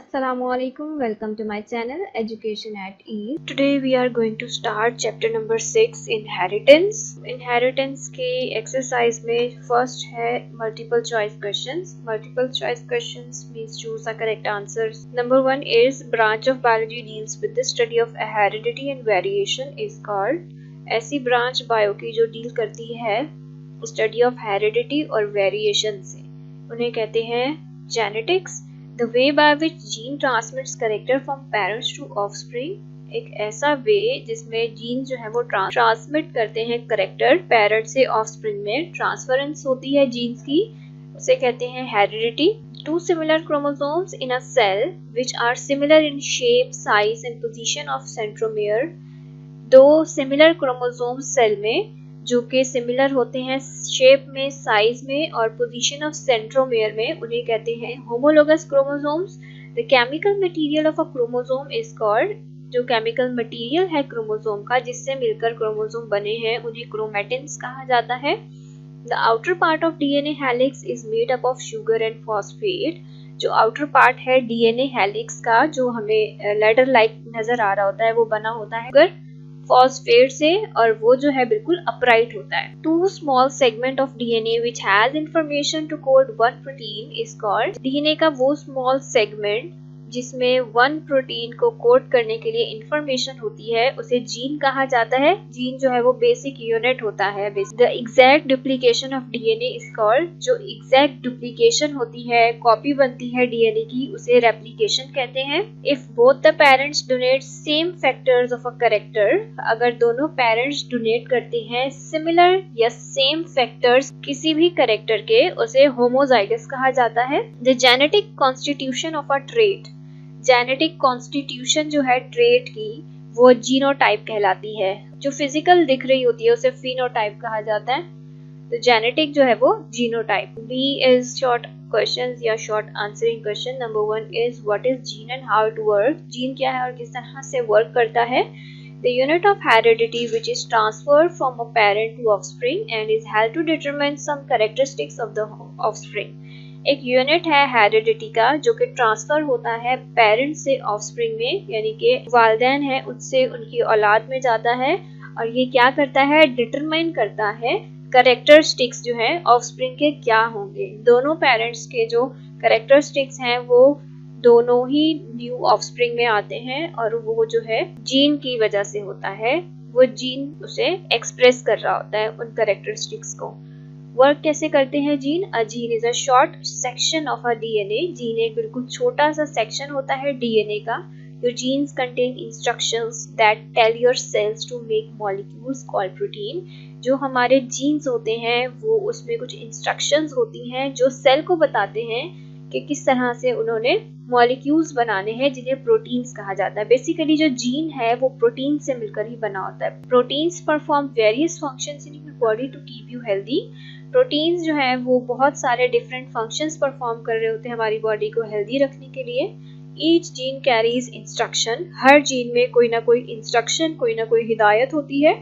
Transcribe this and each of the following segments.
Assalamualaikum, welcome to my channel Education at Ease. Today we are going to start chapter number 6 Inheritance. Inheritance के exercise में first है multiple choice questions. Multiple choice questions means choose the correct answers. Number 1 is branch of biology deals with the study of heredity and variation is called. ऐसी branch bio की जो deal करती है study of heredity और variation से उन्हें कहते हैं genetics. The way by which gene transmits character from parents to offspring, एक ऐसा वे जिसमें जीन जो है वो ट्रांसमिट करते हैं करेक्टर पेरेंट से ऑफस्प्रिंग में, ट्रांसफरेंस होती है जीन्स की, उसे कहते हैं heredity. Two similar chromosomes in a cell which are similar in shape, size and position of centromere. दो सिमिलर क्रोमोसोम सेल में जो कि सिमिलर होते हैं शेप में, साइज में और पोजीशन ऑफ सेंट्रोमेयर में, उन्हें कहते हैं homologous chromosomes. The chemical material of a chromosome is called, जो केमिकल मटेरियल है क्रोमोसोम का जिससे मिलकर क्रोमोसोम बने हैं उन्हें क्रोमैटिन्स कहा जाता है. The outer part of DNA helix is made up of sugar and phosphate. जो आउटर पार्ट है डीएनए हेलिक्स का जो हमें लेडर लाइक नजर आ रहा होता है वो बना होता है शुगर फॉस्फेट से और वो जो है बिल्कुल अपराइट होता है. Two small segment of DNA which has information to code one protein is called. DNA का वो स्मॉल सेगमेंट जिसमें वन प्रोटीन को कोड करने के लिए इंफॉर्मेशन होती है उसे जीन कहा जाता है. जीन जो है वो बेसिक यूनिट होता है. The exact duplication of DNA is called. जो एग्जैक्ट डुप्लीकेशन होती है, कॉपी बनती है डीएनए की, उसे रेप्लिकेशन कहते हैं. If both the parents donate same factors of a character, अगर दोनों पेरेंट्स डोनेट करते हैं सिमिलर या सेम फैक्टर्स किसी भी कैरेक्टर के, उसे होमोजाइगस कहा जाता है. The genetic constitution of a trait, genetic constitution जो है ट्रेट की वो जीनोटाइप कहलाती है. जो फिजिकल दिख रही होती है उसे फिनोटाइप कहा जाता है. तो जेनेटिक जो है वो genotype. B is short questions या short answering question. Number 1 is what is gene and how it work. Gene क्या है और किस तरह से वर्क करता है. The unit of heredity which is transferred from a parent to offspring and is held to determine some characteristics of the offspring. एक unit है हेरिडिटी का जो कि ट्रांसफर होता है पेरेंट से ऑफस्प्रिंग में, यानी कि वालिदैन है उससे उनकी औलाद में जाता है और ये क्या करता है, डिटरमाइन करता है कैरेक्टरिस्टिक्स जो है ऑफस्प्रिंग के क्या होंगे. दोनों पेरेंट्स के जो कैरेक्टरिस्टिक्स हैं वो दोनों ही न्यू ऑफस्प्रिंग में आते हैं और वो जो है जीन की वजह से होता है. वो जीन उसे एक्सप्रेस कर रहा होता है उन कैरेक्टरिस्टिक्स को. वर्क कैसे करते हैं gene. A gene is a short section of a DNA. Gene एक बिल्कुल छोटा सा सेक्शन होता है डीएनए का. Your genes contain instructions that tell your cells to make molecules called protein. जो हमारे जीन्स होते हैं वो उसमें कुछ इंस्ट्रक्शंस होती हैं जो सेल को बताते हैं कि किस तरह से उन्होंने मॉलिक्यूल्स बनाने हैं जिन्हें प्रोटीन्स कहा जाता है. बेसिकली जो जीन है वो प्रोटीन से मिलकर ही बना होता है. Proteins perform various functions in your body to keep you healthy. Proteins जो है वो बहुत सारे डिफरेंट फंक्शंस परफॉर्म कर रहे होते हैं हमारी बॉडी को हेल्दी रखने के लिए. Each gene carries instruction. हर जीन में कोई ना कोई इंस्ट्रक्शन, कोई ना कोई हिदायत होती है.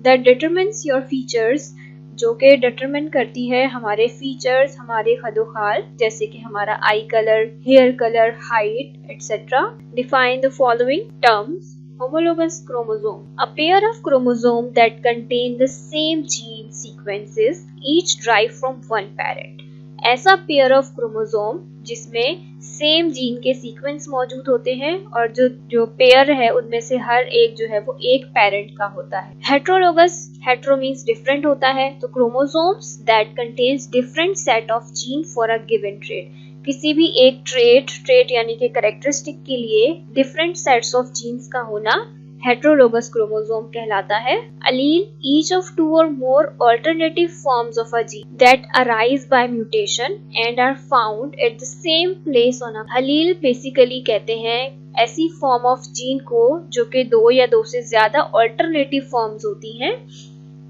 दैट डिटरमिन्स योर फीचर्स, जो कि डिटरमिन करती है हमारे फीचर्स, हमारे खदोखाल, जैसे कि हमारा eye colour, hair colour, height etcetera. Define the following terms. Homologous chromosome, a pair of chromosomes that contain the same gene sequences, each derived from one parent. ऐसा पेयर ऑफ क्रोमोसोम जिसमें same gene के sequence मौजूद होते हैं और जो pair है उनमें से हर एक जो है वो एक पेरेंट का होता है. हेट्रोलोगस, हेट्रो मीन्स डिफरेंट होता है, तो chromosomes that contains different set of gene for a given trait. किसी भी एक ट्रेट यानी कि कैरेक्टरिस्टिक के लिए डिफरेंट सेट्स ऑफ जीन्स का होना हेट्रोलोगस क्रोमोसोम कहलाता है. अलील, each of two or more alternative forms of a gene that arise by mutation and are found at the same place on a. Allele basically कहते हैं ऐसी form of gene को जो कि दो या दो से ज्यादा अल्टरनेटिव फॉर्म्स होती हैं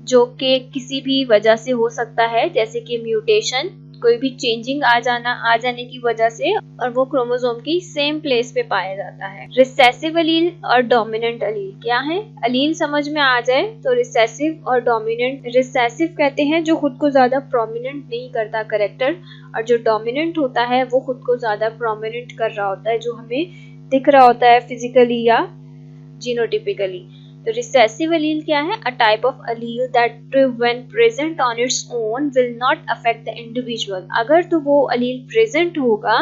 जो कि किसी भी वजह से हो सकता है, जैसे कि म्यूटेशन कोई भी चेंजिंग आ जाने की वजह से, और वो क्रोमोसोम की सेम प्लेस पे पाया जाता है। रिसेसिव अलील और डोमिनेंट अलील क्या है? अलील समझ में आ जाए तो रिसेसिव और डोमिनेंट। रिसेसिव कहते हैं जो खुद को ज्यादा प्रोमिनेंट नहीं करता करेक्टर, और जो डोमिनेंट होता है वो खुद को ज्यादा प्रोमिनेंट कर रहा होता है, जो हमें दिख रहा होता है फिजिकली या जीनोटिपिकली। तो रिसेसिव अलील क्या है? A type of allele that when present on its own will not affect the individual. अगर तो वो अलील प्रेजेंट होगा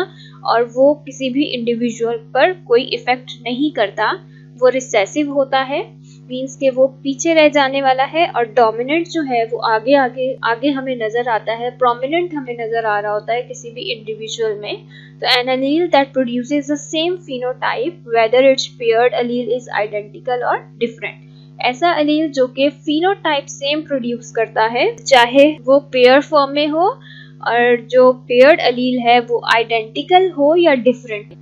और वो किसी भी इंडिविजुअल पर कोई इफेक्ट नहीं करता, वो रिसेसिव होता है, मीन्स के वो पीछे रह जाने वाला है। और डोमिनेंट जो है वो आगे हमें नजर आता है, प्रोमिनेंट हमें नजर आ रहा होता है किसी भी इंडिविजुअल में। तो an allele that produces the same phenotype whether its paired allele is identical or different. ऐसा अलील जो कि फिनोटाइप सेम प्रोड्यूस करता है, चाहे वो पेयर फॉर्म में हो, और जो पेयर्ड अलील है वो आइडेंटिकल हो या different.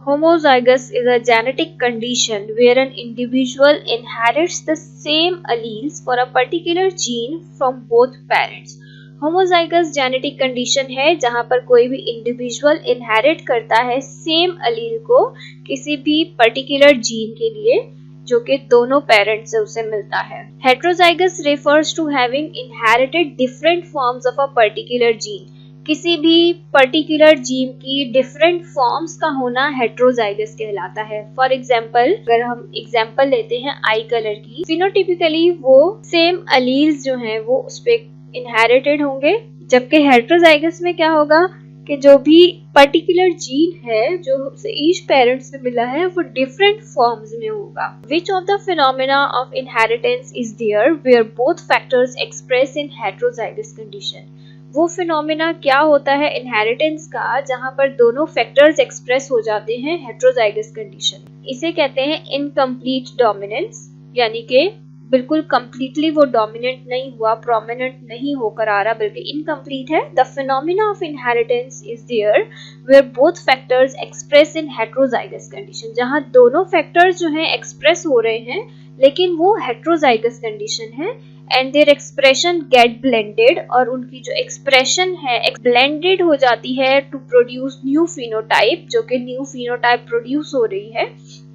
Homozygous is a genetic condition where an individual inherits the same alleles for a particular gene from both parents. Homozygous genetic condition है जहां पर कोई भी इंडिविजुअल इनहेरिट करता है सेम अलील को किसी भी पर्टिकुलर जीन के लिए, जो कि दोनों पेरेंट्स से उसे मिलता है। Heterozygous refers to having inherited different forms of a particular gene. किसी भी पर्टिकुलर जीन की डिफरेंट फॉर्म्स का होना हेट्रोजाइगस कहलाता है। फॉर एग्जाम्पल, अगर हम एग्जाम्पल लेते हैं आई कलर की, फिनोटिपिकली वो सेम अलील्स जो हैं वो उस पे इनहेरिटेड होंगे, जबकि हेट्रोजाइगस में क्या होगा कि जो भी पर्टिकुलर जीन है जो ईच पेरेंट से मिला है वो डिफरेंट फॉर्म्स में होगा। Which of the phenomena of inheritance is there where both factors express in heterozygous condition. वो फिनोमेना क्या होता है इनहेरिटेंस का जहां पर दोनों फैक्टर्स एक्सप्रेस हो जाते हैं हेट्रोजाइगस कंडीशन। इसे कहते हैं इनकम्प्लीट डोमिनेंस, यानी कि बिल्कुल कंप्लीटली वो डोमिनेंट नहीं हुआ, प्रोमिनेंट नहीं होकर आ रहा, बल्कि इनकम्प्लीट है। The phenomena of inheritance is there where both factors express in heterozygous condition, जहां दोनों फैक्टर्स जो हैं एक्सप्रेस हो रहे हैं लेकिन वो हेट्रोजाइगस कंडीशन है। And their expression get blended, और उनकी जो एक्सप्रेशन है ब्लेंडेड हो जाती है टू प्रोड्यूस न्यू फिनोटाइप, जो कि न्यू फिनोटाइप प्रोड्यूस हो रही है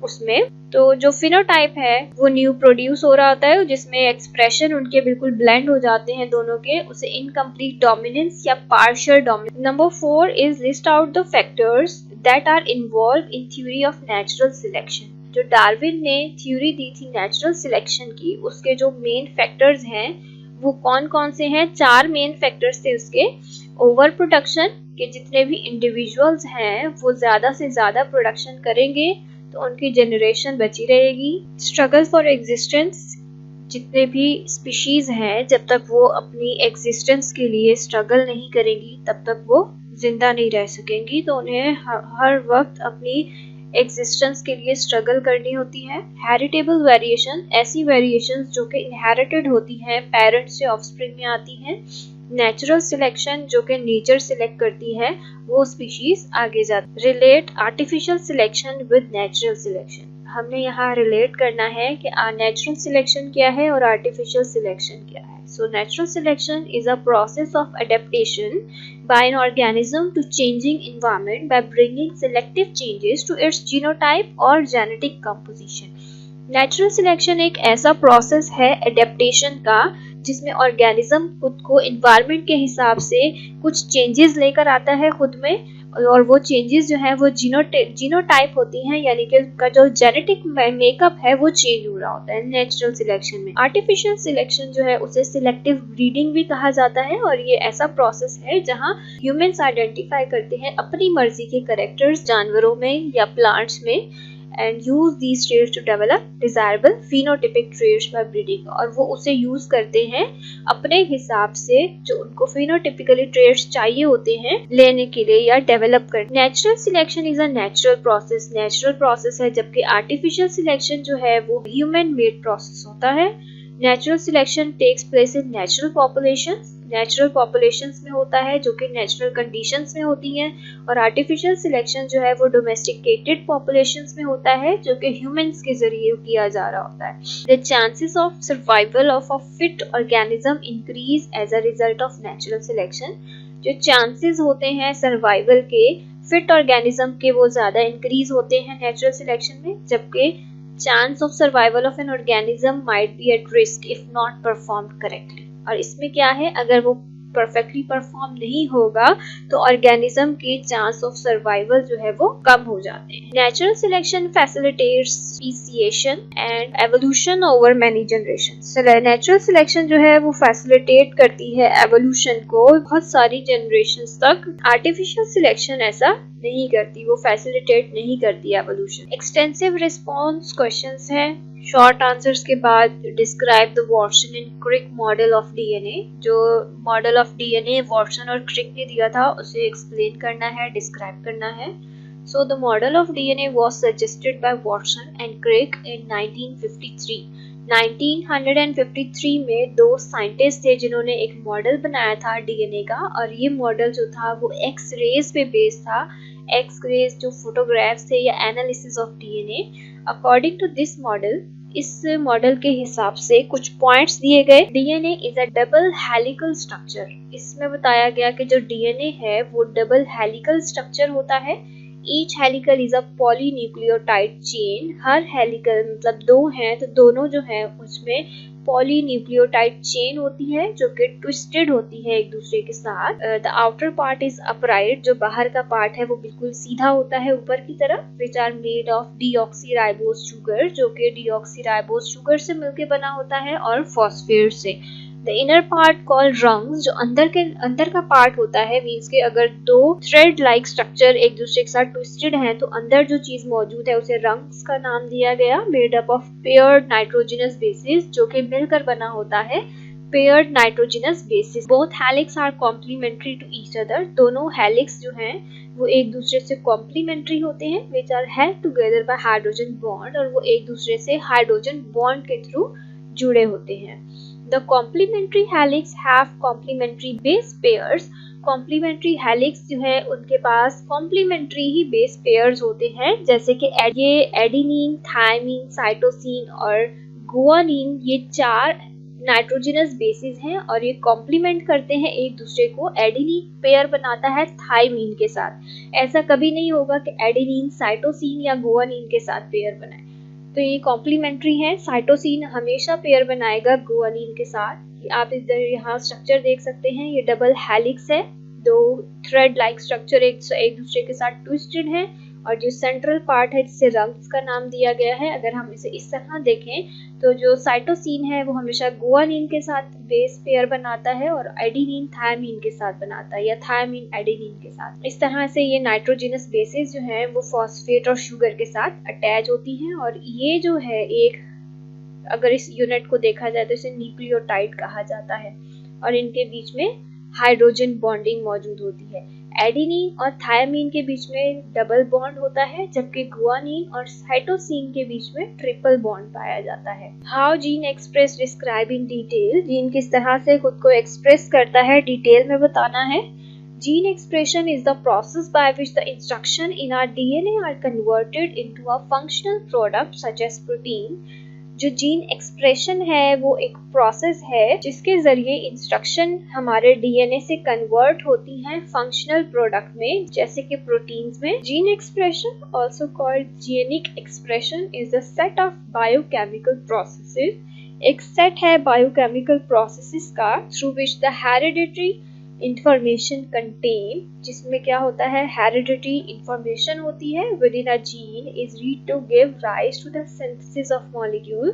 उसमें। तो जो फिनोटाइप है वो न्यू प्रोड्यूस हो रहा होता है, जिसमें एक्सप्रेशन उनके बिल्कुल ब्लेंड हो जाते हैं दोनों के, उसे इनकम्प्लीट डोमिनेंस या partial dominance. Number 4 is list out the factors that are involve in theory of natural selection. जो डार्विन ने थ्योरी दी थी नेचुरल सिलेक्शन की, उसके जो मेन फैक्टर्स हैं वो कौन कौन से हैं? 4 मेन फैक्टर्स थे उसके। ओवर प्रोडक्शन, के जितने भी इंडिविजुअल्स हैं वो ज्यादा से ज्यादा प्रोडक्शन करेंगे तो उनकी जनरेशन बची रहेगी। स्ट्रगल फॉर एग्जिस्टेंस, जितने भी स्पीशीज हैं जब तक वो अपनी एग्जिस्टेंस के लिए स्ट्रगल नहीं करेंगी तब तक वो जिंदा नहीं रह सकेंगी, तो उन्हें हर वक्त अपनी एग्जिस्टेंस के लिए स्ट्रगल करनी होती है। हेरिटेबल वेरिएशन, ऐसी वेरिएशंस जो कि इनहेरिटेड होती हैं, पेरेंट्स से ऑफस्प्रिंग में आती हैं। नेचुरल सिलेक्शन, जो कि नेचर सिलेक्ट करती है वो स्पीशीज आगे जाती। Relate artificial selection with natural selection, हमने यहाँ रिलेट करना है कि नेचुरल सिलेक्शन क्या है और आर्टिफिशियल सिलेक्शन क्या है। So natural selection is a process of adaptation by an organism to changing environment by bringing selective changes to its genotype और genetic composition. Natural selection एक ऐसा प्रोसेस है एडेप्टेशन का जिसमें ऑर्गेनिज्म खुद को इन्वायरमेंट के हिसाब से कुछ चेंजेस लेकर आता है खुद में, और वो चेंजेस जो है वो जीनोटाइप होती हैं, यानी कि उसका जो जेनेटिक मेकअप है वो चेंज हो रहा होता है नेचुरल सिलेक्शन में। आर्टिफिशियल सिलेक्शन जो है उसे सिलेक्टिव ब्रीडिंग भी कहा जाता है, और ये ऐसा प्रोसेस है जहां ह्यूमंस आइडेंटिफाई करते हैं अपनी मर्जी के कैरेक्टर्स जानवरों में या प्लांट्स में, and use these traits to develop desirable phenotypic traits by breeding, और वो उसे यूज करते हैं अपने हिसाब से जो उनको phenotypically traits चाहिए होते हैं लेने के लिए या डेवलप कर। Natural selection is a natural process है, जबकि आर्टिफिशियल सिलेक्शन जो है वो ह्यूमन मेड प्रोसेस होता है। Natural selection takes place in natural populations, natural populations में होता है जो कि नेचुरल कंडीशंस में होती हैं, और आर्टिफिशियल सिलेक्शन जो है वो डोमेस्टिकेटेड पॉपुलेशंस में होता है जो कि ह्यूमंस के जरिए किया जा रहा होता है। The chances of survival of a fit organism increase as a result of natural selection, जो चांसेस होते हैं सर्वाइवल के फिट ऑर्गेनिज्म के वो ज्यादा इंक्रीज होते हैं नेचुरल सिलेक्शन में, जबकि chance of survival of an organism might be at risk if not performed correctly. और इसमें क्या है, अगर वो परफेक्टली परफॉर्म नहीं होगा तो ऑर्गेनिज्म की चांस ऑफ सर्वाइवल जो है वो कम हो जाते हैं। Natural selection facilitates speciation and evolution over many generation. Natural selection जो है वो फैसिलिटेट करती है एवोल्यूशन को बहुत सारी जनरेशंस तक। आर्टिफिशियल सिलेक्शन ऐसा नहीं करती, वो फैसिलिटेट नहीं करती एवोल्यूशन। एक्सटेंसिव रिस्पॉन्स क्वेश्चंस हैं, शॉर्ट आंसर्स के बाद describe the Watson and Crick model of DNA. जो मॉडल ऑफ डीएनए वॉटसन और क्रिक ने दिया था उसे एक्सप्लेन करना है, डिस्क्राइब करना है। So the model of DNA was suggested by Watson and Crick in 1953। 1953 में दो साइंटिस्ट थे जिन्होंने एक मॉडल बनाया था डीएनए का, और ये मॉडल जो था वो एक्स रेज पे बेस्ड था। एक्स रेज जो फोटोग्राफ्स थे या analysis of DNA. According to this model, इस मॉडल के हिसाब से कुछ पॉइंट्स दिए गए। DNA is a double helical structure. इसमें बताया गया कि जो डीएनए है वो डबल हेलिकल स्ट्रक्चर होता है। Each helical is a polynucleotide chain. Her helical मतलब दो हैं तो दोनों जो है उसमें पॉलीन्यूक्लियोटाइड चेन होती है जो कि ट्विस्टेड होती है एक दूसरे के साथ। The outer part is upright. जो बाहर का पार्ट है वो बिल्कुल सीधा होता है ऊपर की तरफ। Which are made of deoxyribose sugar, जो कि डीऑक्सीराइबोस शुगर से मिलकर बना होता है, और फॉस्फेट से। The inner part called rungs, जो अंदर का पार्ट होता है, मीन्स के अगर दो थ्रेड लाइक स्ट्रक्चर एक दूसरे के साथ ट्विस्टेड हैं तो अंदर जो चीज मौजूद है उसे रंग्स का नाम दिया गया। Made up of paired nitrogenous bases, जो कि मिलकर बना होता है paired nitrogenous bases. Both helix are complementary to each other. दोनों हेलिक्स जो हैं वो एक दूसरे से कॉम्प्लीमेंट्री होते हैं। Which are held together by hydrogen bond, और वो एक दूसरे से हाइड्रोजन बॉन्ड के थ्रू जुड़े होते हैं। The complementary helix have complementary base pairs. Complementary helix जो है उनके पास complementary ही base pairs होते हैं, जैसे कि ये एडेनिन, थायमीन, साइटोसिन और गुआनिन, ये चार नाइट्रोजनस बेसिस हैं और ये कॉम्प्लीमेंट करते हैं एक दूसरे को। एडेनिन पेयर बनाता है थायमीन के साथ। ऐसा कभी नहीं होगा कि एडेनिन साइटोसिन या गुआनिन के साथ पेयर बनाए, तो ये कॉम्प्लीमेंट्री है। साइटोसिन हमेशा पेयर बनाएगा गुआनिन के साथ। आप इधर यहाँ स्ट्रक्चर देख सकते हैं, ये डबल हेलिक्स है। दो थ्रेड लाइक स्ट्रक्चर एक दूसरे के साथ ट्विस्टेड है, और जो सेंट्रल पार्ट है जिसे रंग्स का नाम दिया गया है। अगर हम इसे इस तरह देखें तो जो साइटोसिन है वो हमेशा गुआनिन के साथ बेस पेयर बनाता है और एडेनिन थायमीन के साथ बनाता है, या थायमीन एडेनिन के साथ। इस तरह से ये नाइट्रोजनस बेसिस जो है वो फॉस्फेट और शुगर के साथ अटैच होती हैं। और ये जो है एक, अगर इस यूनिट को देखा जाए तो इसे न्यूक्लियोटाइड कहा जाता है, और इनके बीच में हाइड्रोजन बॉन्डिंग मौजूद होती है। एडेनिन और थायमीन के बीच में डबल बॉन्ड होता है, जबकि गुआनिन और साइटोसिन के बीच में ट्रिपल बॉन्ड पाया जाता है। How gene express describe in detail. Gene किस तरह से खुद को एक्सप्रेस करता है डिटेल में बताना है। Gene expression is the process by which the instruction in our DNA are converted into a functional product such as protein. जो जीन एक्सप्रेशन है वो एक प्रोसेस है जिसके जरिए इंस्ट्रक्शन हमारे डीएनए से कन्वर्ट होती हैं फंक्शनल प्रोडक्ट में, जैसे कि प्रोटीन्स में। Gene expression also called genic expression is a set of biochemical processes. एक सेट है बायोकेमिकल प्रोसेसेस का through which the hereditary information contain, जिसमें क्या होता है, हेरिडिटरी इंफॉर्मेशन होती है within a gene is read to give rise to the synthesis of molecule,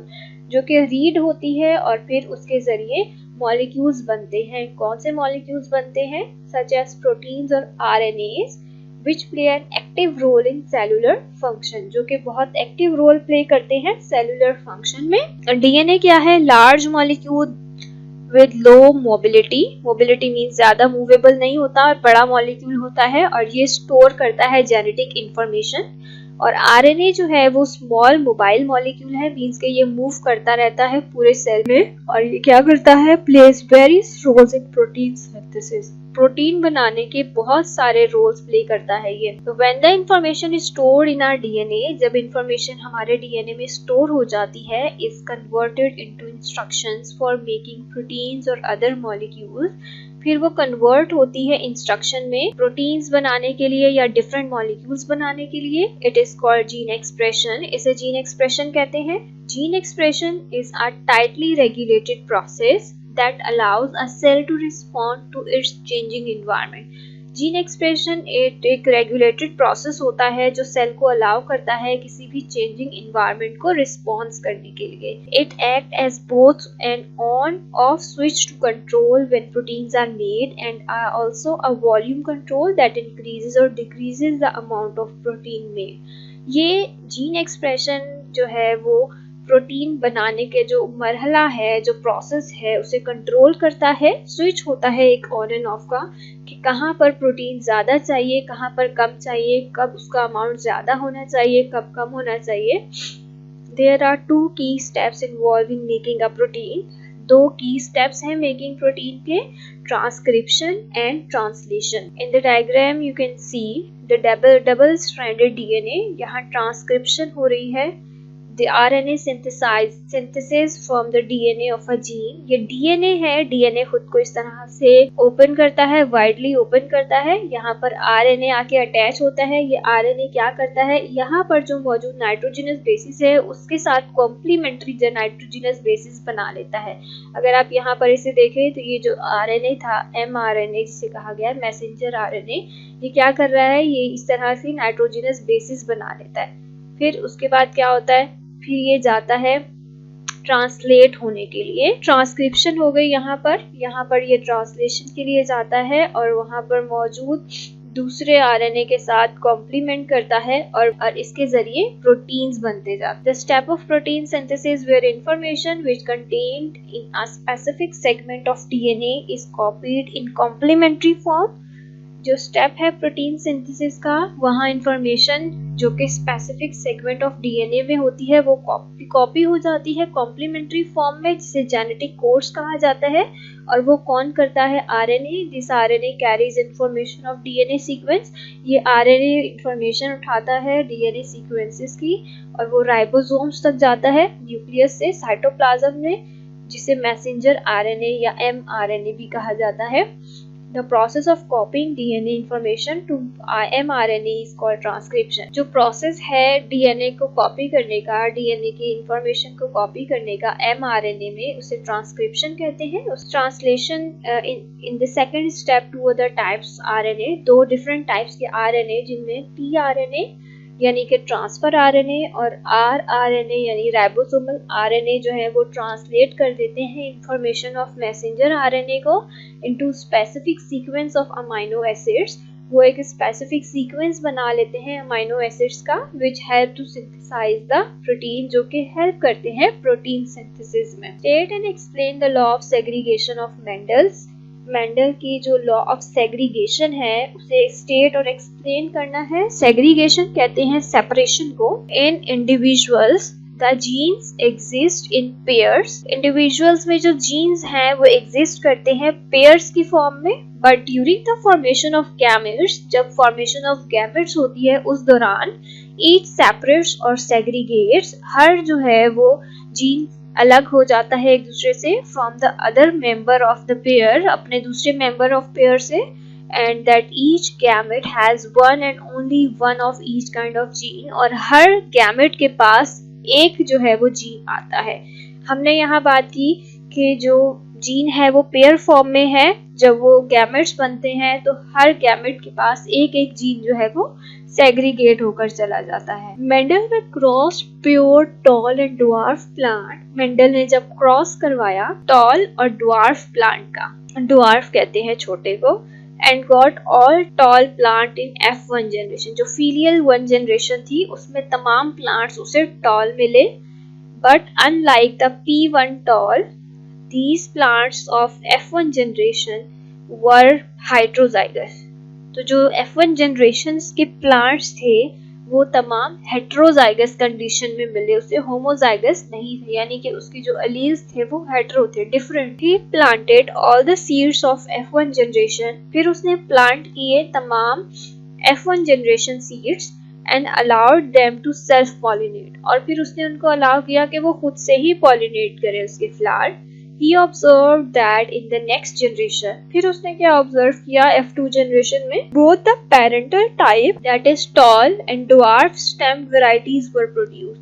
जो कि रीड होती है और फिर उसके जरिए मॉलिक्यूल्स बनते हैं। कौन से मॉलिक्यूल्स बनते हैं? सच एज प्रोटीन्स और RNAs which play an active role in cellular function, जो कि बहुत एक्टिव रोल प्ले करते हैं सेलुलर फंक्शन में। डीएनए क्या है? Large molecule with low mobility. Mobility means ज्यादा मूवेबल नहीं होता और बड़ा मॉलिक्यूल होता है, और ये स्टोर करता है जेनेटिक इंफॉर्मेशन और आरएनए जो है वो स्मॉल मोबाइल मॉलिक्यूल है, मींस के ये मूव करता रहता है पूरे सेल में और ये क्या करता है, plays various roles in protein synthesis. Protein बनाने के बहुत सारे रोल्स प्ले करता है ये। तो when the information is stored in our DNA, जब इंफॉर्मेशन हमारे डीएनए में स्टोर हो जाती है, is converted into instructions for making proteins और अदर मॉलिक्यूल्स, फिर वो कन्वर्ट होती है इंस्ट्रक्शन में प्रोटीन्स बनाने के लिए या डिफरेंट मॉलिक्यूल्स बनाने के लिए। It is called gene expression, इसे जीन एक्सप्रेशन कहते हैं। Gene expression is a tightly regulated process that allows a cell to respond to its changing environment. Gene expression एक रेगुलेटेड प्रोसेस होता है जो सेल को अलाउ करता है किसी भी चेंजिंग इन्वायरमेंट को रिस्पॉन्स करने के लिए। It act as both an on off switch to control when proteins are made and also a volume control that increases or decreases the amount of protein made. ये gene expression जो है वो protein बनाने के जो मरहला है, जो process है, उसे कंट्रोल करता है। स्विच होता है एक ऑन एंड ऑफ का कि कहाँ पर प्रोटीन ज़्यादा चाहिए, कहाँ पर कम चाहिए, कब उसका अमाउंट ज़्यादा होना चाहिए, कब कम होना चाहिए। देयर आर 2 की steps involve in making a protein. 2 की स्टेप्स हैं मेकिंग प्रोटीन के, transcription and translation. In the diagram you can see the double stranded DNA, यहाँ ट्रांसक्रिप्शन हो रही है। The RNA synthesis from the DNA of a gene, ये DNA है, DNA खुद को इस तरह से ओपन करता है, वाइडली ओपन करता है, यहाँ पर RNA आके अटैच होता है। ये RNA क्या करता है, यहाँ पर जो मौजूद नाइट्रोजनस बेसिस है उसके साथ कॉम्प्लीमेंट्री नाइट्रोजनस बेसिस बना लेता है। अगर आप यहाँ पर इसे देखें तो ये जो RNA था, mRNA जिसे कहा गया मैसेंजर RNA, ये क्या कर रहा है, ये इस तरह से नाइट्रोजनस बेसिस बना लेता है। फिर उसके बाद क्या होता है, फिर ये जाता है ट्रांसलेट होने के लिए। ट्रांसक्रिप्शन हो गई यहाँ पर ये ट्रांसलेशन के लिए जाता है और वहाँ पर मौजूद दूसरे आरएनए के साथ कॉम्प्लीमेंट करता है और इसके जरिए प्रोटीन्स बनते जाते हैं। The step of protein synthesis where information which contained in a specific segment of DNA is copied in complementary form. जो स्टेप है प्रोटीन सिंथेसिस का, वहाँ इंफॉर्मेशन जो कि स्पेसिफिक सेगमेंट ऑफ डीएनए में होती है वो कॉपी हो जाती है कॉम्प्लीमेंट्री फॉर्म में, जिसे जेनेटिक कोड्स कहा जाता है। और वो कौन करता है, RNA. This RNA carries information of DNA sequence. ये आरएनए इंफॉर्मेशन उठाता है डीएनए सीक्वेंसेस की और वो राइबोसोम्स तक जाता है, न्यूक्लियस से साइटोप्लाज्म में, जिसे मैसेंजर आरएनए या एमआरएनए भी कहा जाता है। The process of copying DNA information to mRNA is called transcription. जो प्रोसेस है DNA को कॉपी करने का, DNA की इंफॉर्मेशन को कॉपी करने का mRNA में, उसे ट्रांसक्रिप्शन कहते हैं। उस translation in the second step to other types RNA, 2 different types के RNA जिनमें tRNA यानी कि ट्रांसफर आरएनए और rRNA यानी राइबोसोमल आरएनए जो है वो ट्रांसलेट कर देते हैं इंफॉर्मेशन ऑफ मैसेंजर आरएनए को into specific sequence of amino acids. वो एक स्पेसिफिक सीक्वेंस बना लेते हैं अमाइनो एसिड्स का, which help to synthesize the protein, जो कि हेल्प करते हैं प्रोटीन सिंथेसिस में। State and explain the law of segregation of Mendel की जो लॉ ऑफ सेग्रीगेशन है उसे स्टेट और एक्सप्लेन करना है। सेग्रीगेशन कहते हैं सेपरेशन को। In individuals the genes exist in pairs. Individuals में जो जीन्स हैं वो एग्जिस्ट करते हैं पेयर्स की फॉर्म में, but during the formation of gametes, जब फॉर्मेशन ऑफ गैमेट्स होती है उस दौरान ईच सेपरेट्स और सेग्रीगेट्स, हर जो है वो जीन अलग हो जाता है एक दूसरे से, from the other member of the pair, अपने दूसरे मेंबर ऑफ पेयर से, and that each gamete has one and only one of each kind of gene, और हर गैमेट के पास एक जो है वो जीन आता है। हमने यहाँ बात की कि जो जीन है वो पेयर फॉर्म में है, जब वो गैमेट्स बनते हैं तो हर गैमेट के पास एक एक जीन जो है वो सेग्रीगेट होकर चला जाता है। मेंडल ने cross pure tall and dwarf plant. Mendel ने जब क्रॉस करवाया टॉल और ड्वार्फ प्लांट का, ड्वार्फ कहते हैं छोटे को, and got all tall plant in F1 generation. जो फीलियल 1 जनरेशन थी उसमें तमाम प्लांट्स उसे टॉल मिले, but unlike the P1 tall, these plants of F1 generation were heterozygous। तो जो F1 जनरेशन के प्लांट्स थे वो तमाम हेट्रोजाइगस कंडीशन में मिले, उसे होमोजाइगस नहीं थे, यानी कि उसकी जो अलील्स थे वो हेट्रो थे, different. He planted all the seeds of F1 generation, फिर उसने प्लांट किए तमाम F1 generation seeds and allowed them to self pollinate, और फिर उसने उनको अलाउ किया कि वो खुद से ही पॉलिनेट करें उसके flower. He observed that in the next generation, फिर उसने क्या ऑब्जर्व किया F2 जनरेशन में, both the parental type that is tall and dwarf stem varieties were produced।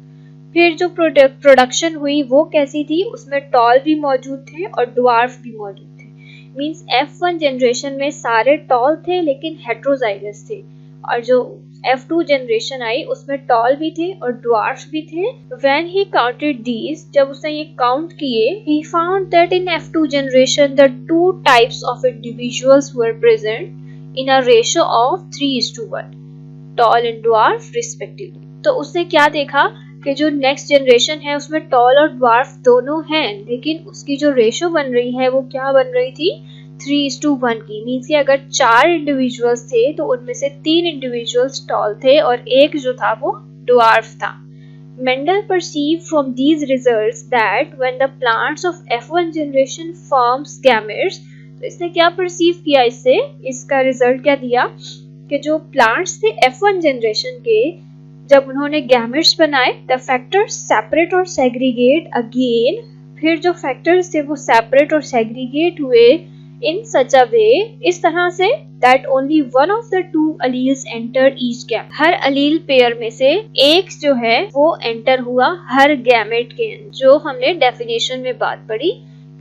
फिर जो प्रोडक्शन हुई वो कैसी थी, उसमें टॉल भी मौजूद थे और ड्वार्फ भी मौजूद थे। मींस F1 जनरेशन में सारे टॉल थे लेकिन हेट्रोजाइगस थे, और जो F2 जनरेशन आई उसमें टॉल भी थे और ड्वार्फ भी थे। When he counted these, जब उसने ये काउंट किए, he found that in F2 generation the two types of individuals were present in a ratio of 3:1, tall and dwarf respectively। तो उसने क्या देखा कि जो नेक्स्ट जनरेशन है उसमें टॉल और ड्वार्फ दोनों हैं, लेकिन उसकी जो रेशो बन रही है वो क्या बन रही थी, 3:1 की। मीन्स कि अगर 4 इंडिविजुअल्स थे तो उनमें से 3 इंडिविजुअल्स टॉल थे और एक जो था वो ड्वार्फ था। Mendel perceived from these results that when the plants of F1 generation forms gametes, तो इसने क्या परसीव किया, इसका रिजल्ट क्या दिया कि जो प्लांट्स थे F1 जनरेशन के, जब उन्होंने गैमेट्स बनाए, द फैक्टर्स सेपरेट और सेग्रीगेट अगेन, फिर जो फैक्टर्स थे वो सेपरेट और सेग्रीगेट हुए इन सच अ वे, इस तरह से that only one of the two alleles enter each gamete, हर अलील पेयर में से एक जो है वो एंटर हुआ हर गैमेट के। जो हमने डेफिनेशन में बात पढ़ी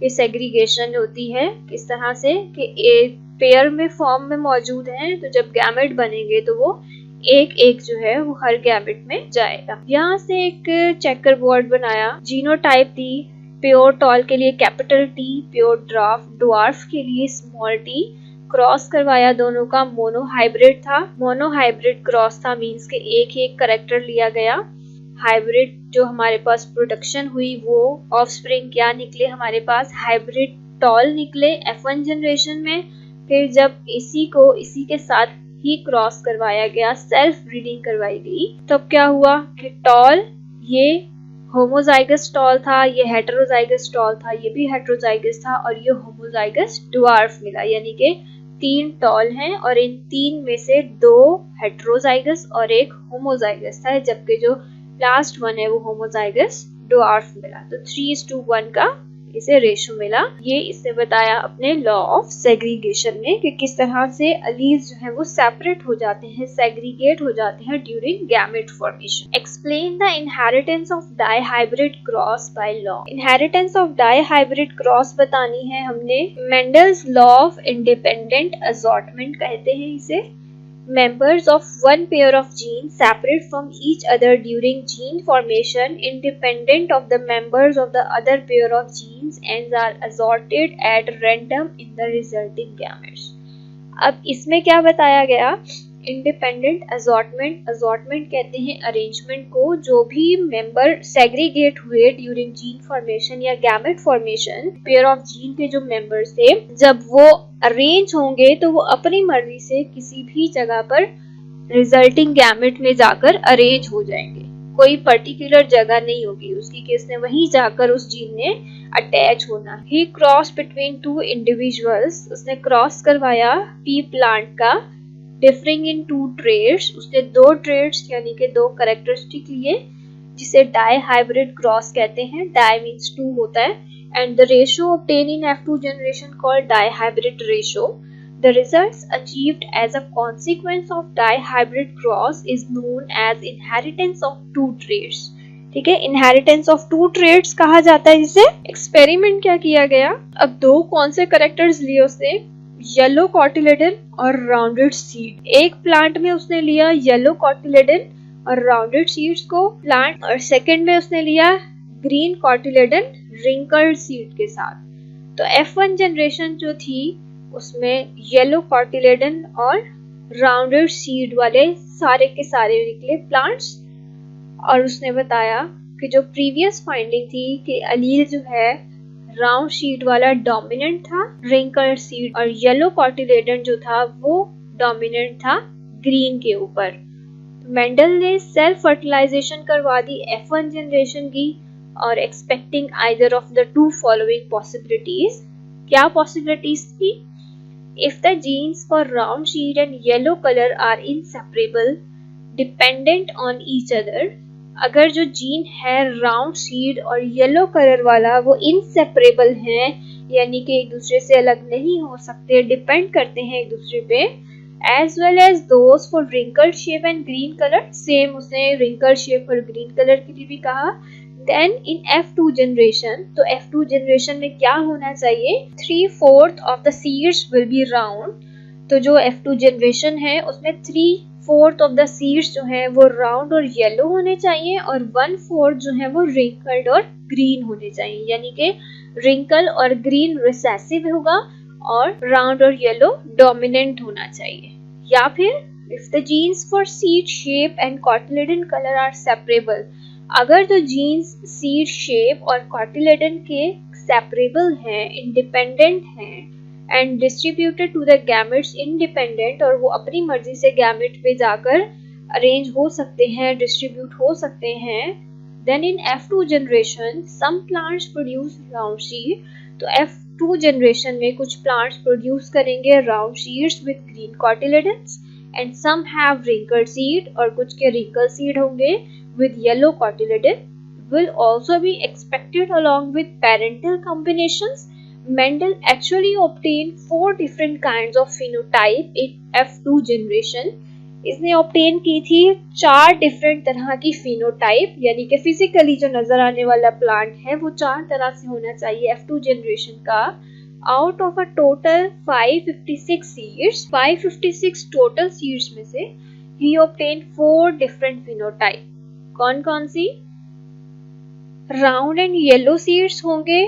कि सेग्रीगेशन होती है किस तरह से कि एक पेयर में फॉर्म में मौजूद है, तो जब गैमेट बनेंगे तो वो एक एक जो है वो हर गैमेट में जाएगा। यहाँ से एक चेकर बोर्ड बनाया, जीनोटाइप दी, प्योर टॉल के लिए कैपिटल T, प्योर ड्वार्फ के लिए स्मॉल t, क्रॉस करवाया दोनों का, मोनो हाइब्रिड था, मोनो हाइब्रिड क्रॉस था, मींस के एक ही एक करेक्टर लिया गया। हाइब्रिड जो हमारे पास प्रोडक्शन हुई वो ऑफस्प्रिंग क्या निकले हमारे पास, हाइब्रिड टॉल निकले F1 जनरेशन में। फिर जब इसी को इसी के साथ ही क्रॉस करवाया गया, सेल्फ ब्रीडिंग करवाई गई, तब क्या हुआ कि टॉल ये होमोजाइगस टॉल था, ये हेटेरोजाइगस टॉल था, ये भी हेटेरोजाइगस था, और ये होमोजाइगस ड्वार्फ मिला, यानी कि 3 टॉल हैं और इन 3 में से 2 हेटेरोजाइगस और एक होमोजाइगस था, जबकि जो लास्ट वन है वो होमोजाइगस ड्वार्फ मिला। तो 3:1 का इसे रेशो मिला। ये इसने बताया अपने लॉ ऑफ सेग्रीगेशन में कि किस तरह से अलील्स जो है वो सेपरेट हो जाते हैं, सेग्रीगेट हो जाते हैं during gamete formation. Explain the inheritance of dihybrid cross by law. Inheritance of dihybrid cross बतानी है हमने। Mendel's law of independent assortment कहते हैं इसे। Members of one pair of genes separate from each other during gene formation independent of the members of the other pair of genes and are assorted at random in the resulting gametes। अब इसमें क्या बताया गया, independent assortment, assortment कहते हैं arrangement को, जो भी मेंबर सेग्रीगेट हुए ड्यूरिंग जीन फॉर्मेशन या gamete formation, pair of gene के जो मेंबर्स थे, जब वो अरेंज होंगे तो वो अपनी मर्जी से किसी भी जगह पर रिजल्टिंग गैमेट में जाकर अरेंज हो जाएंगे, कोई पर्टिकुलर जगह नहीं होगी उसकी कि इसने वहीं जाकर उस जीन ने अटैच होना। ही क्रॉस बिटवीन 2 इंडिविजुअल्स, उसने क्रॉस करवाया पी प्लांट का, डिफरिंग इन 2 ट्रेड्स, उसने 2 ट्रेड्स यानी कि 2 कैरेक्टरिस्टिक लिए, जिसे डाई हाइब्रिड क्रॉस कहते हैं। डाई मींस 2 होता है, and the ratio obtain in F2 generation called dihybrid ratio. The results achieved as a consequence of dihybrid cross is known as inheritance of 2 traits। ठीक है, inheritance of 2 trades कहा जाता है जिसे। Experiment क्या किया गया, अब 2 कौन से कैरेक्टर्स लिए उसने, येलो कॉटिलेडन और राउंडेड सीड। एक प्लांट में उसने लिया येलो कॉटिलेडन और राउंडेड सीड्स को प्लांट, और सेकंड में उसने लिया ग्रीन कॉटिलेडन रिंकल्ड सीड के साथ। तो F1 जनरेशन जो थी उसमें येलो कॉटिलेडन और राउंडेड सीड वाले सारे के सारे निकले प्लांट्स, और उसने बताया कि जो प्रीवियस फाइंडिंग थी कि अलील जो है राउंड सीड वाला डोमिनेंट था रिंकल्ड सीड, और येलो कॉटिलेडन जो था वो डोमिनेंट था ग्रीन के ऊपर। मेंडल ने सेल्फ फर्टिलाइजेशन करवा दी F1 जनरेशन की और expecting either of the two following possibilities. क्या पॉसिबिलिटीज थी? If the genes for round seed and yellow colour are inseparable dependent on each other, अगर जो जीन है राउंड शीड और येलो कलर वाला वो इनसेपरेबल है, यानी कि एक दूसरे से अलग नहीं हो सकते, डिपेंड करते हैं एक दूसरे पे, as well as those for wrinkled shape and green color, same उसने wrinkled shape और green color के लिए भी कहा। then in F2 generation, तो F2 generation में क्या होना चाहिए? 3/4 of the seeds will be round, तो जो F2 generation है उसमें 3/4 of the seeds जो है वो round और yellow होने चाहिए और 1/4 जो है वो wrinkled और green होने चाहिए, यानी कि wrinkle और green recessive होगा और राउंड और येलो डोमिनेंट होना चाहिए। या फिर if the genes for seed shape and cotyledon colour are separable, अगर जो जीन्स सीड शेप और कॉटिलेडन के सेपरेबल हैं, इंडिपेंडेंट हैं and distributed to the gametes independent, और वो अपनी मर्जी से गैमेट पे जाकर अरेंज हो सकते हैं, डिस्ट्रीब्यूट हो सकते हैं, then in F2 generation some plants produce round seed, तो F2 जनरेशन में कुछ प्लांट्स प्रोड्यूस करेंगे round seeds with green cotyledons and some have wrinkled seed, और कुछ के रिंकल सीड होंगे with yellow cotyledon, will also be expected along with parental combinations. Mendel actually obtained 4 different kinds of phenotype in F2 generation. इसने obtain की थी 4 different तरह की phenotype, यानी कि फिजिकली जो नजर आने वाला प्लांट है वो 4 तरह से होना चाहिए F2 जनरेशन का। Out of a total 556 seeds, 556 total seeds में से ही ऑब्टेन 4 डिफरेंट फिनोटाइप। कौन कौन सी? राउंड एंड येलो सीड्स होंगे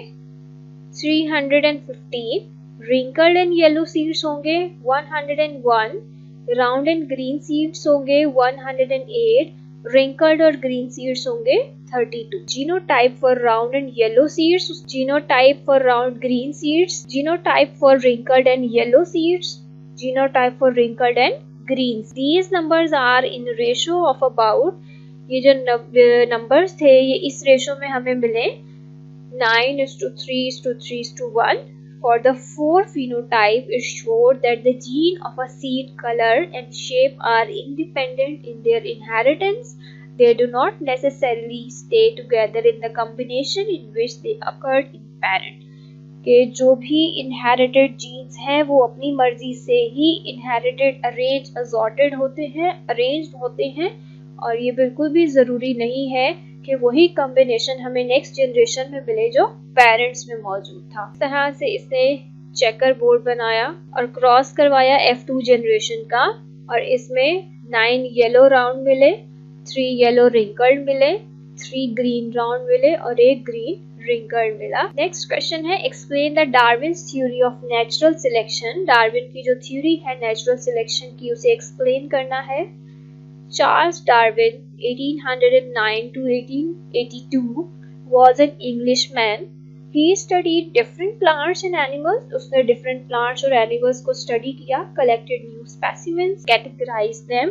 315, रिंकल्ड एंड येलो सीड्स होंगे 101, राउंड एंड ग्रीन सीड्स होंगे 108, रिंकल्ड और ग्रीन सीड्स होंगे 32। Genotype for round and yellow seeds, genotype for round green seeds, genotype for wrinkled and yellow seeds, genotype for wrinkled and green. These numbers are in ratio of about, ये जो numbers थे ये इस ratio में हमें मिले 9:3:3:1। For the 4 phenotype, it showed that the gene of a seed color and shape are independent in their inheritance. They do not necessarily stay together in the combination in which they occurred in parent. कि जो भी inherited genes हैं वो अपनी मर्जी से ही inherited, arranged, assorted होते हैं, arranged होते हैं, और ये बिल्कुल भी जरूरी नहीं है कि वही कॉम्बिनेशन हमें नेक्स्ट जनरेशन में मिले जो पेरेंट्स में मौजूद था। इस तरह से इसने चेकर बोर्ड बनाया और क्रॉस करवाया F2 जनरेशन का, और इसमें 9 येलो राउंड मिले, 3 येलो रिंकल्ड मिले, 3 ग्रीन राउंड मिले और 1 ग्रीन रिंकल्ड मिला। नेक्स्ट क्वेश्चन है explain the Darwin's theory of natural selection. Darwin की जो थ्योरी है नेचुरल सिलेक्शन की उसे एक्सप्लेन करना है। Charles Darwin 1809 to 1882 was an Englishman. He studied different plants and animals. उसने different plants और animals को study किया, collected new specimens, categorized them.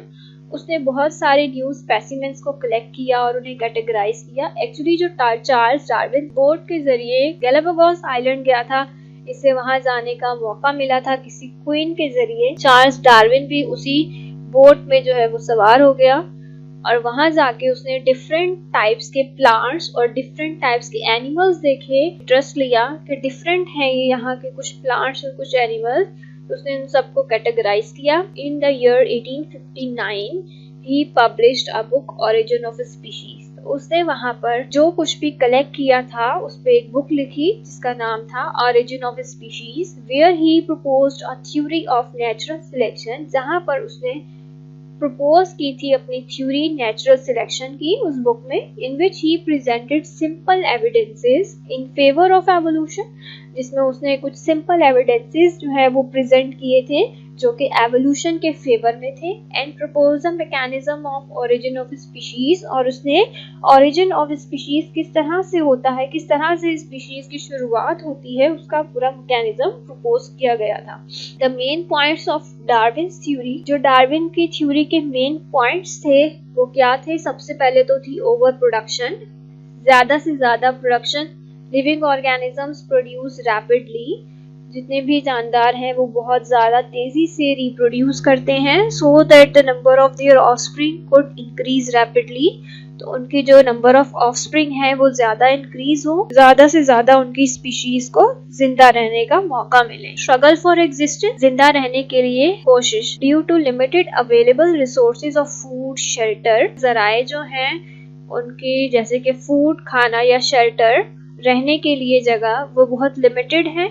उसने बहुत सारे न्यू स्पेसिमेंस को कलेक्ट किया और उन्हें कैटेगराइज किया। एक्चुअली जो चार्ल्स डार्विन बोट के जरिए गैलापागोस आइलैंड गया था, इसे वहां जाने का मौका मिला था किसी क्वीन के जरिए। चार्ल्स डार्विन भी उसी बोट में जो है वो सवार हो गया और वहां जाके उसने डिफरेंट टाइप्स के प्लांट्स और डिफरेंट टाइप्स के एनिमल्स देखे, इंटरेस्ट लिया कि डिफरेंट हैं ये यहाँ के कुछ प्लांट्स और कुछ एनिमल्स, उसने उन सबको कैटेगराइज किया। In the year 1859 he published a book origin of species. उसने वहां पर जो कुछ भी कलेक्ट किया था उस पे एक बुक लिखी जिसका नाम था origin of species, where he proposed a theory of natural selection, जहां पर उसने प्रपोज की थी अपनी थ्योरी नेचुरल सिलेक्शन की उस बुक में, in which he presented simple evidences in favour of evolution, जिसमें उसने कुछ सिंपल एविडेंसेस जो है वो प्रेजेंट किए थे जो कि एवोल्यूशन के फेवर में थे, and propose the mechanism of origin of species, और उसने ओरिजिन ऑफ स्पीशीज किस तरह से होता है, किस तरह से स्पीशीज की शुरुआत होती है, उसका पूरा मैकेनिज्म प्रपोज किया गया था। The main points of Darwin's theory, जो डार्विन की थ्योरी के मेन पॉइंट्स थे वो क्या थे? सबसे पहले तो थी ओवर प्रोडक्शन, ज्यादा से ज्यादा production. Living organisms produce rapidly, जितने भी जानदार हैं वो बहुत ज़्यादा तेज़ी से रिप्रोड्यूस करते हैं, so that the number of their offspring could increase rapidly, तो उनकी जो नंबर ऑफ ऑफस्प्रिंग है वो ज़्यादा इंक्रीज हो, ज़्यादा से ज़्यादा उनकी स्पीशीज को जिंदा रहने का मौका मिले। स्ट्रगल फॉर एग्जिस्टेंस, जिंदा रहने के लिए कोशिश। Due to limited available resources of food shelter, जराए जो हैं उनकी जैसे कि फूड, खाना या शेल्टर, रहने के लिए जगह, वो बहुत लिमिटेड है।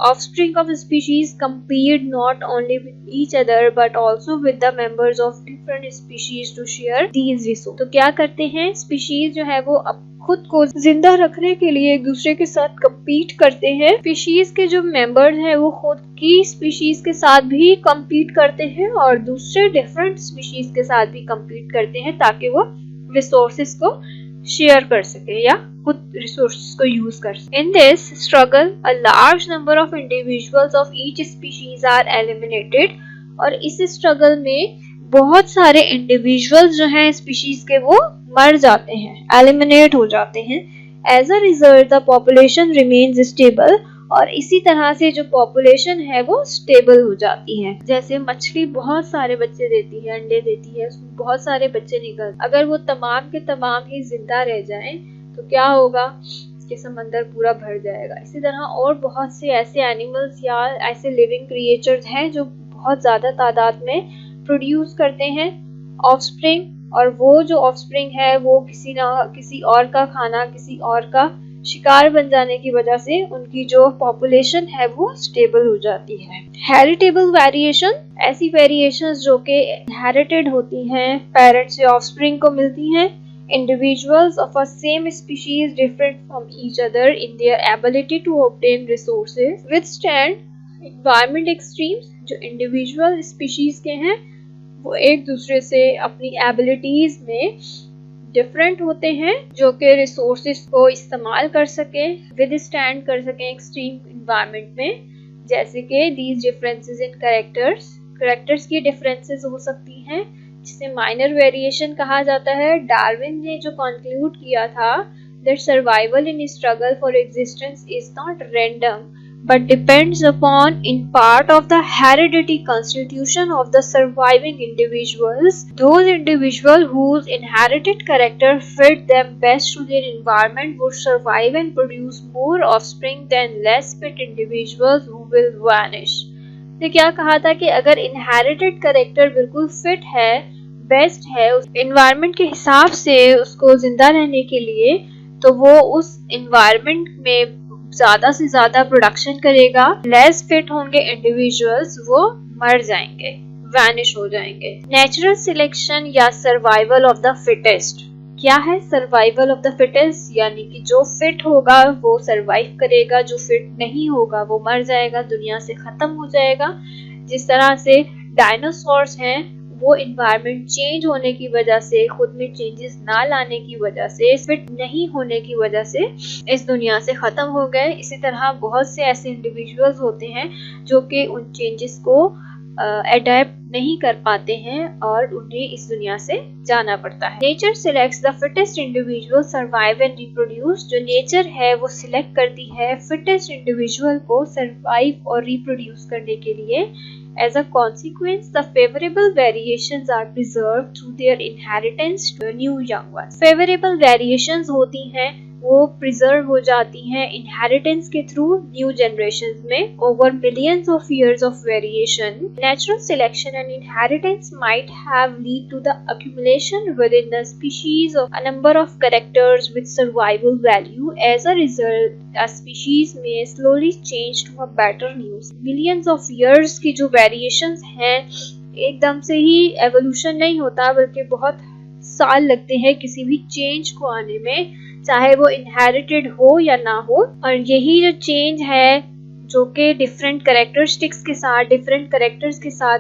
Offspring of species compete not only with each other but also with the members of different species to share these resources। तो क्या करते हैं? स्पीशीज जो है वो अब खुद को जिंदा रखने के लिए एक दूसरे के साथ compete करते हैं। स्पीशीज के जो मेंबर्स हैं वो खुद की स्पीशीज के साथ भी compete करते हैं और दूसरे डिफरेंट स्पीशीज के साथ भी compete करते हैं ताकि वो रिसोर्सेज को शेयर कर सके या खुद रिसोर्सेज को यूज कर सके। In this struggle a large number of individuals of each species are eliminated, और इस स्ट्रगल में बहुत सारे इंडिविजुअल्स जो हैं स्पीशीज के वो मर जाते हैं, एलिमिनेट हो जाते हैं। As a result the population remains stable, और इसी तरह से जो पॉपुलेशन है वो स्टेबल हो जाती है। जैसे मछली बहुत सारे बच्चे देती है, अंडे देती है, उसमें बहुत सारे बच्चे निकलते, अगर वो तमाम के तमाम ही जिंदा रह जाएं तो क्या होगा? इसके समंदर पूरा भर जाएगा। इसी तरह और बहुत से ऐसे एनिमल्स या ऐसे लिविंग क्रिएचर्स हैं जो बहुत ज्यादा तादाद में प्रोड्यूस करते हैं ऑफस्प्रिंग, और वो जो ऑफस्प्रिंग है वो किसी ना किसी और का खाना, किसी और का शिकार बन जाने की वजह से उनकी जो पॉपुलेशन है वो स्टेबल हो जाती है। हेरिटेबल वेरिएशन, ऐसी वेरिएशंस जो कि इनहेरिटेड होती हैं, पेरेंट से ऑफस्प्रिंग को मिलती हैं। Individuals of a same species different from each other in their ability to obtain resources, withstand environment extremes, जो individual species के हैं वो एक दूसरे से अपनी एबिलिटीज में डिफरेंट होते हैं, जो कि रिसोर्सेज को इस्तेमाल कर सके, विद स्टैंड कर सके एक्सट्रीम इन्वायरमेंट में। जैसे कि दीज डिफरेंसेस इन कैरेक्टर्स की डिफरेंसेस हो सकती हैं, जिसे माइनर वेरिएशन कहा जाता है। डार्विन ने जो कंक्लूड किया था that survival in struggle for existence is not random but depends upon in part of the hereditary constitution of the surviving individuals. Those individuals whose inherited character fit them best to their environment would survive and produce more offspring than less fit individuals who will vanish. ने क्या कहा था कि अगर inherited character बिल्कुल fit है, best है उस एनवायरनमेंट के हिसाब से उसको जिंदा रहने के लिए, तो वो उस एनवायरनमेंट में ज्यादा से ज्यादा प्रोडक्शन करेगा। लेस फिट होंगे इंडिविजुअल्स, वो मर जाएंगे, वैनिश हो जाएंगे। नेचुरल सिलेक्शन या सर्वाइवल ऑफ द फिटेस्ट, क्या है सर्वाइवल ऑफ द फिटेस्ट? यानी कि जो फिट होगा वो सर्वाइव करेगा, जो फिट नहीं होगा वो मर जाएगा, दुनिया से खत्म हो जाएगा। जिस तरह से डायनासोर्स हैं वो इन्वायरमेंट चेंज होने की वजह से, खुद में चेंजेस ना लाने की वजह से, फिट नहीं होने की वजह से इस दुनिया से खत्म हो गए। इसी तरह बहुत से ऐसे इंडिविजुअल्स होते हैं जो कि उन चेंजेस को अडेप्ट नहीं कर पाते हैं और उन्हें इस दुनिया से जाना पड़ता है। Nature selects the fittest individual survive and reproduce, जो नेचर है वो सिलेक्ट करती है फिटेस्ट इंडिविजुअल को सर्वाइव और रिप्रोड्यूस करने के लिए। As a consequence, the favorable variations are preserved through their inheritance to new young ones. Favorable variations होती हैं वो preserve हो जाती हैं inheritance के through new generations में over millions of years of variation. Natural selection and inheritance might have lead to the accumulation within the species of a number of characters with survival value. As a result, a species may slowly change to a better news. Millions of years की जो variations हैं, एकदम से ही evolution नहीं होता बल्कि बहुत साल लगते हैं किसी भी change को आने में, चाहे वो इनहेरिटेड हो या ना हो। और यही जो चेंज है जो कि डिफरेंट कैरेक्टरिस्टिक्स के साथ, डिफरेंट कैरेक्टर्स के साथ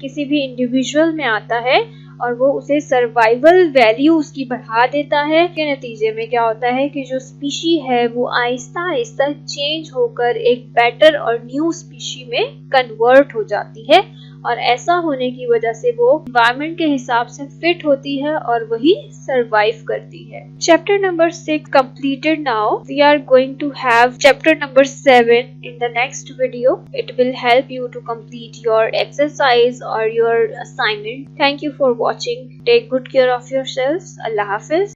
किसी भी इंडिविजुअल में आता है और वो उसे सर्वाइवल वैल्यू उसकी बढ़ा देता है। के नतीजे में क्या होता है कि जो स्पीशी है वो आहिस्ता आहिस्ता चेंज होकर एक बेटर और न्यू स्पीशी में कन्वर्ट हो जाती है और ऐसा होने की वजह से वो एनवायरनमेंट के हिसाब से फिट होती है और वही सरवाइव करती है। Chapter number 6 completed now. We are going to have chapter number 7 in the next video. It will help you to complete your exercise or your assignment. Thank you for watching. Take good care of yourselves. Allah Hafiz.